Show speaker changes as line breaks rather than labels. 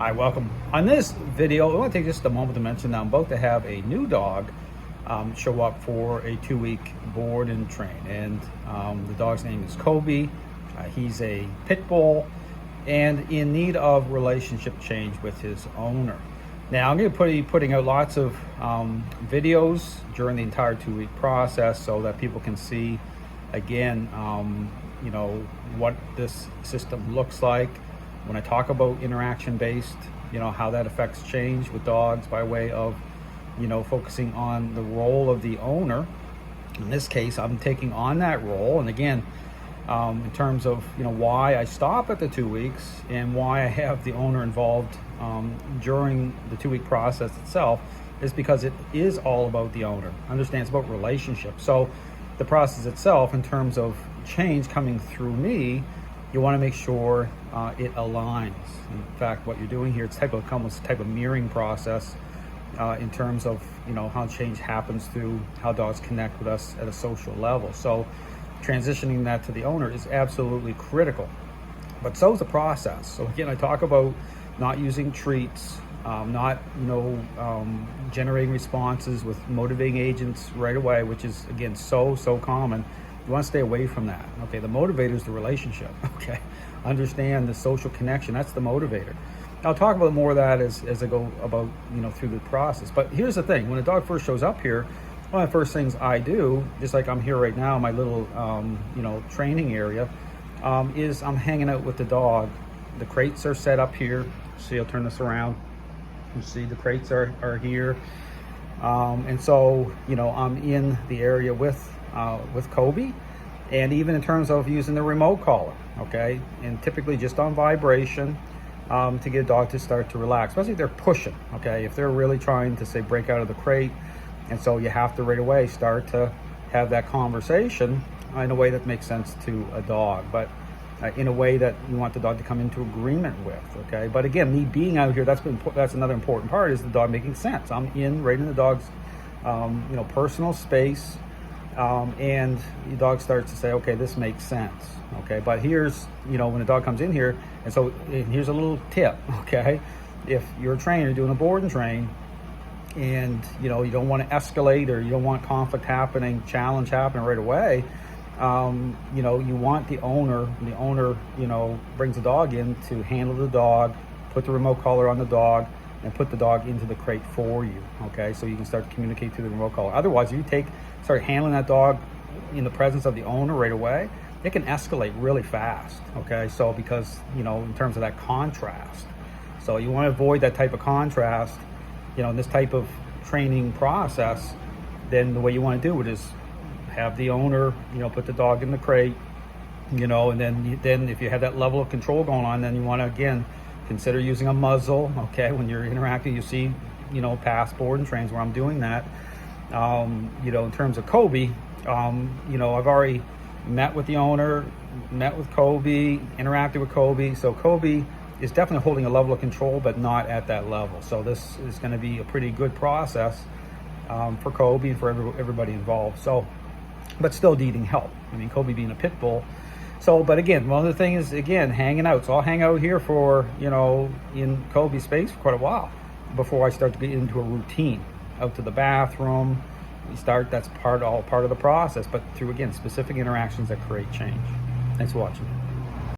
Hi, welcome. On this video, I want to take just a moment to mention that I'm about to have a new dog show up for a 2-week board and train. And the dog's name is Kobe. He's a pit bull and in need of relationship change with his owner. Now, I'm going to be putting out lots of videos during the entire 2-week process so that people can see, again, what this system looks like. When I talk about interaction-based, how that affects change with dogs by way of, focusing on the role of the owner. In this case, I'm taking on that role. And again, in terms of, why I stop at the 2 weeks and why I have the owner involved during the 2-week process itself is because it is all about the owner. Understand, it's about relationship. So the process itself, in terms of change coming through me, you want to make sure it aligns. In fact, what you're doing here, it's almost a type of mirroring process in terms of how change happens through how dogs connect with us at a social level. So transitioning that to the owner is absolutely critical. But so is the process. So again, I talk about not using treats, not generating responses with motivating agents right away, which is again so common. You want to stay away from that. Okay, the motivator is the relationship. Okay, understand the social connection. That's the motivator. I'll talk about more of that as I go about through the process. But here's the thing: when a dog first shows up here, one of the first things I do, just like I'm here right now, my little training area, is I'm hanging out with the dog. The crates are set up here. See, I'll turn this around. You see the crates are here, and so I'm in the area with Kobe, and even in terms of using the remote collar, okay, and typically just on vibration to get a dog to start to relax, especially if they're pushing, okay, if they're really trying to say break out of the crate, and so you have to right away start to have that conversation in a way that makes sense to a dog, but in a way that you want the dog to come into agreement with, okay. But again, me being out here, that's another important part, is the dog making sense. I'm right in the dog's personal space. And the dog starts to say, okay, this makes sense. Okay, but here's, when the dog comes in here, and here's a little tip, okay? If you're a trainer doing a board and train, and you don't want to escalate, or you don't want conflict happening, challenge happening right away, you want the owner brings the dog in to handle the dog, put the remote collar on the dog, and put the dog into the crate for you, okay? So you can start to communicate through the remote collar. Otherwise, if you start handling that dog in the presence of the owner right away, it can escalate really fast, okay? So because, in terms of that contrast. So you want to avoid that type of contrast, in this type of training process. Then the way you want to do it is have the owner, put the dog in the crate, and then if you have that level of control going on, then you want to, again, consider using a muzzle, okay? When you're interacting, you see, past board and trains where I'm doing that. In terms of Kobe, I've already met with the owner, met with Kobe, interacted with Kobe. So Kobe is definitely holding a level of control, but not at that level. So this is going to be a pretty good process for Kobe and for everybody involved. So, but still needing help. I mean, Kobe being a pit bull. So, but again, one of the things, again, hanging out. So I'll hang out here for, in Kobe's space for quite a while before I start to get into a routine. Out to the bathroom, that's all part of the process, but through, again, specific interactions that create change. Thanks for watching.